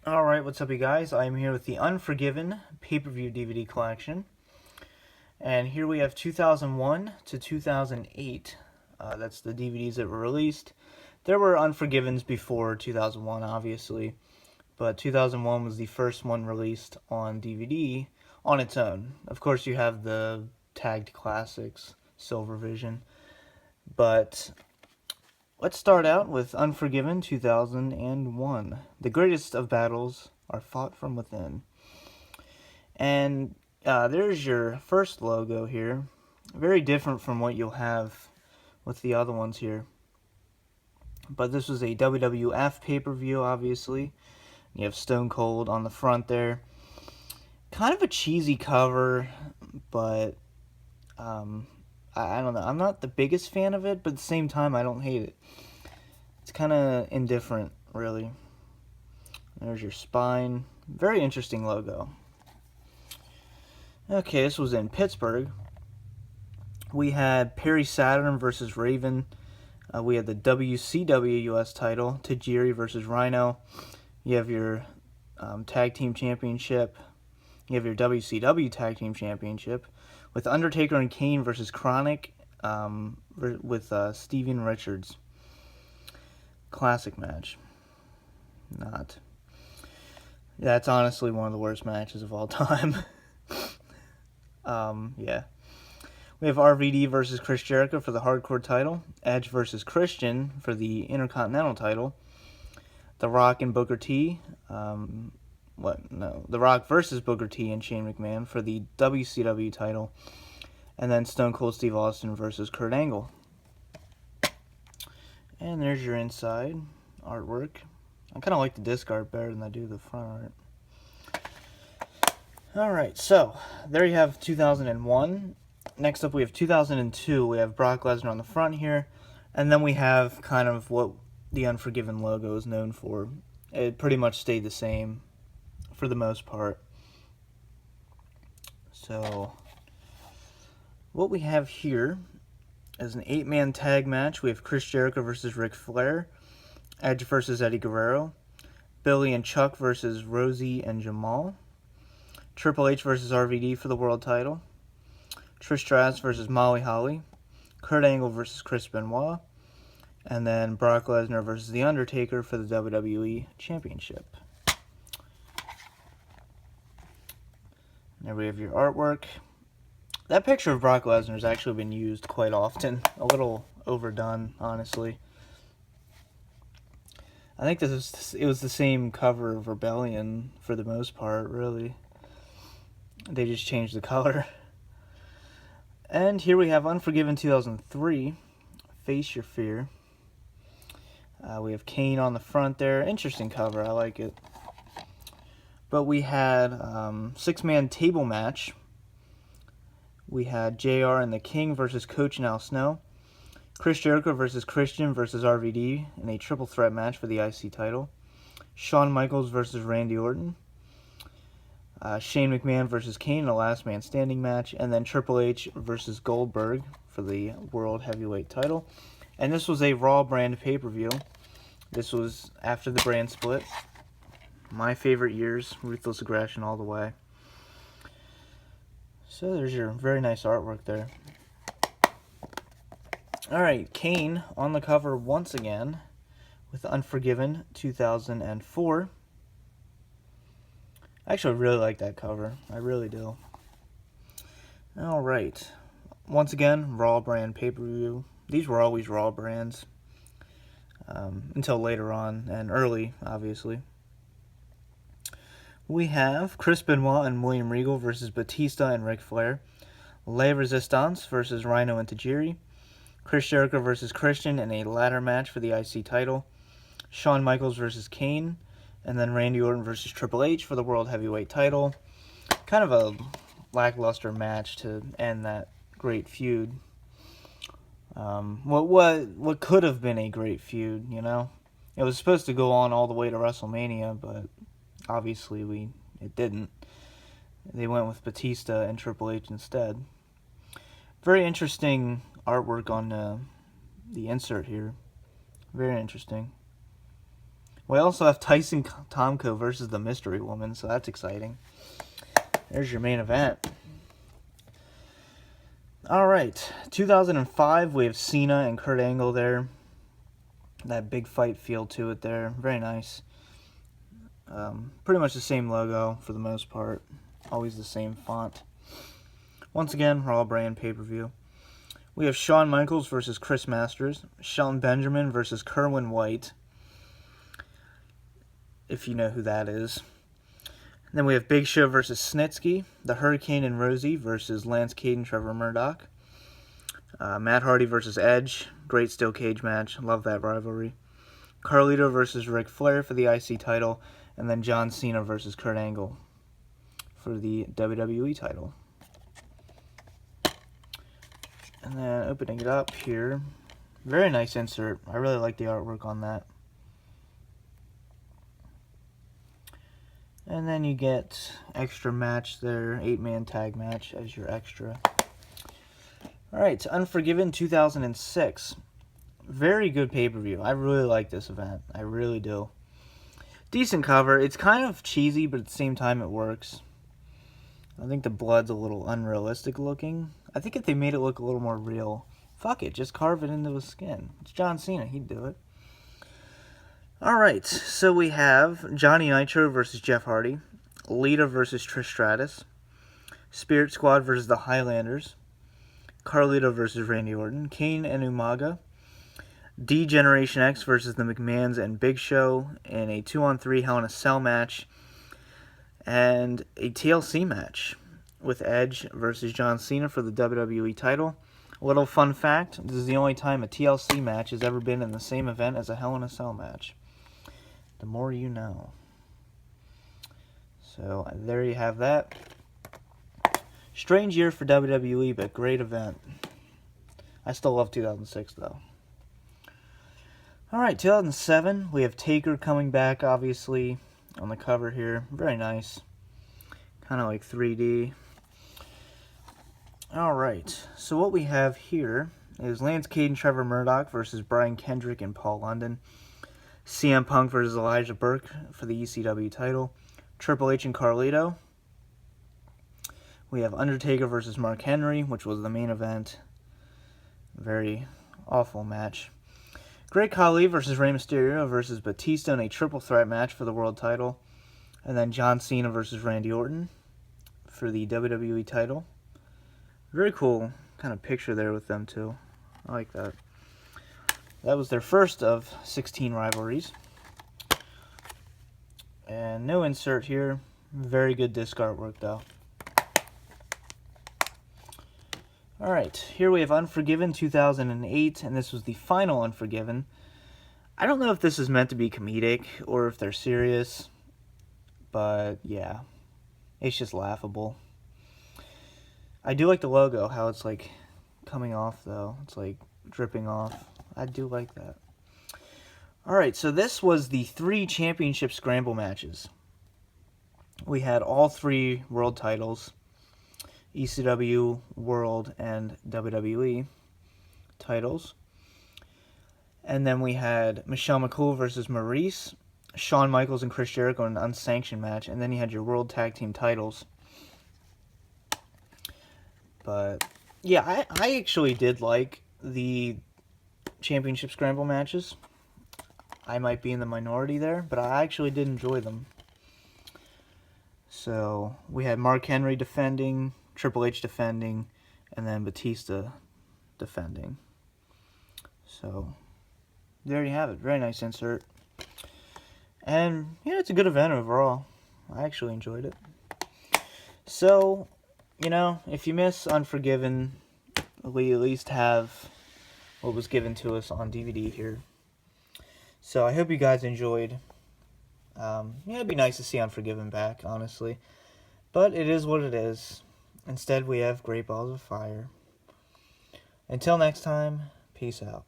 Alright, what's up you guys? I'm here with the Unforgiven pay-per-view DVD collection. And here we have 2001 to 2008. That's the DVDs that were released. There were Unforgivens before 2001, obviously. But 2001 was the first one released on DVD on its own. Of course, you have the tagged classics, Silver Vision. But let's start out with Unforgiven 2001. The greatest of battles are fought from within. And there's your first logo here. Very different from what you'll have with the other ones here. But this was a WWF pay-per-view, obviously. You have Stone Cold on the front there. Kind of a cheesy cover, but I don't know. I'm not the biggest fan of it, but at the same time, I don't hate it. It's kind of indifferent, really. There's your spine. Very interesting logo. Okay, this was in Pittsburgh. We had Perry Saturn versus Raven. We had the WCW US title, Tajiri versus Rhino. You have your Tag Team Championship. You have your WCW Tag Team Championship with Undertaker and Kane versus Chronic with Steven Richards. Classic match. Not. That's honestly one of the worst matches of all time. Yeah. We have RVD versus Chris Jericho for the Hardcore title. Edge versus Christian for the Intercontinental title. The Rock and Booker T. The Rock versus Booker T and Shane McMahon for the WCW title. And then Stone Cold Steve Austin versus Kurt Angle. And there's your inside artwork. I kind of like the disc art better than I do the front art. Alright, so there you have 2001. Next up we have 2002. We have Brock Lesnar on the front here. And then we have kind of what the Unforgiven logo is known for. It pretty much stayed the same for the most part. So what we have here is an 8-man tag match. We have Chris Jericho versus Ric Flair. Edge versus Eddie Guerrero. Billy and Chuck versus Rosie and Jamal. Triple H versus RVD for the world title. Trish Stratus versus Molly Holly. Kurt Angle versus Chris Benoit. And then Brock Lesnar versus The Undertaker for the WWE Championship. There we have your artwork. That picture of Brock Lesnar has actually been used quite often. A little overdone, honestly. I think it was the same cover of Rebellion for the most part, really. They just changed the color. And here we have Unforgiven 2003, Face Your Fear. We have Kane on the front there. Interesting cover, I like it. But we had 6-man table match. We had JR and the King versus Coach and Al Snow. Chris Jericho versus Christian versus RVD in a triple threat match for the IC title. Shawn Michaels versus Randy Orton. Shane McMahon versus Kane in a last man standing match. And then Triple H versus Goldberg for the World Heavyweight title. And this was a Raw brand pay-per-view. This was after the brand split. My favorite years, Ruthless Aggression all the way. So there's your very nice artwork there. Alright, Kane on the cover once again with Unforgiven 2004. I actually really like that cover. I really do. Alright. Once again, Raw brand pay-per-view. These were always Raw brands. Until later on, and early, obviously. We have Chris Benoit and William Regal versus Batista and Ric Flair. Le Resistance versus Rhino and Tajiri. Chris Jericho versus Christian in a ladder match for the IC title. Shawn Michaels versus Kane. And then Randy Orton versus Triple H for the World Heavyweight title. Kind of a lackluster match to end that great feud. What could have been a great feud, you know? It was supposed to go on all the way to WrestleMania, but obviously it didn't. They went with Batista and Triple H instead. Very interesting artwork on the insert here. Very interesting. We also have Tyson Tomko versus the Mystery Woman, so that's exciting. There's your main event. Alright, 2005, we have Cena and Kurt Angle there. That big fight feel to it there. Very nice. Pretty much the same logo for the most part. Always the same font. Once again, Raw brand pay-per-view. We have Shawn Michaels versus Chris Masters. Shelton Benjamin versus Kerwin White, if you know who that is. And then we have Big Show versus Snitsky. The Hurricane and Rosie versus Lance Cade and Trevor Murdoch. Matt Hardy versus Edge. Great steel cage match. Love that rivalry. Carlito versus Ric Flair for the IC title. And then John Cena versus Kurt Angle for the WWE title. And then opening it up here. Very nice insert. I really like the artwork on that. And then you get extra match there. 8-man tag match as your extra. Alright, Unforgiven 2006. Very good pay-per-view. I really like this event. I really do. Decent cover. It's kind of cheesy, but at the same time it works. I think the blood's a little unrealistic looking. I think if they made it look a little more real, fuck it, just carve it into his skin. It's John Cena, he'd do it. Alright, so we have Johnny Nitro versus Jeff Hardy, Lita versus Trish Stratus, Spirit Squad versus the Highlanders, Carlito versus Randy Orton, Kane and Umaga, D-Generation X versus the McMahons and Big Show in a 2-on-3 Hell in a Cell match, and a TLC match with Edge versus John Cena for the WWE title. A little fun fact, this is the only time a TLC match has ever been in the same event as a Hell in a Cell match. The more you know. So, there you have that. Strange year for WWE, but great event. I still love 2006, though. Alright, 2007, we have Taker coming back, obviously, on the cover here. Very nice. Kind of like 3D. Alright, so what we have here is Lance Cade and Trevor Murdoch versus Brian Kendrick and Paul London. CM Punk versus Elijah Burke for the ECW title. Triple H and Carlito. We have Undertaker versus Mark Henry, which was the main event. Very awful match. Great Khali versus Rey Mysterio versus Batista in a triple threat match for the world title. And then John Cena versus Randy Orton for the WWE title. Very cool kind of picture there with them too. I like that. That was their first of 16 rivalries. And no insert here. Very good disc artwork though. Alright, here we have Unforgiven 2008, and this was the final Unforgiven. I don't know if this is meant to be comedic or if they're serious, but yeah, it's just laughable. I do like the logo, how it's like coming off though. It's like dripping off. I do like that. Alright, so this was the 3 championship scramble matches. We had all 3 world titles. ECW, World, and WWE titles. And then we had Michelle McCool versus Maurice, Shawn Michaels and Chris Jericho in an unsanctioned match, and then you had your World Tag Team titles. But, yeah, I actually did like the championship scramble matches. I might be in the minority there, but I actually did enjoy them. So, we had Mark Henry defending, Triple H defending, and then Batista defending. So, there you have it. Very nice insert. And, yeah, it's a good event overall. I actually enjoyed it. So, you know, if you miss Unforgiven, we at least have what was given to us on DVD here. So, I hope you guys enjoyed. Yeah, it'd be nice to see Unforgiven back, honestly. But it is what it is. Instead, we have Great Balls of Fire. Until next time, peace out.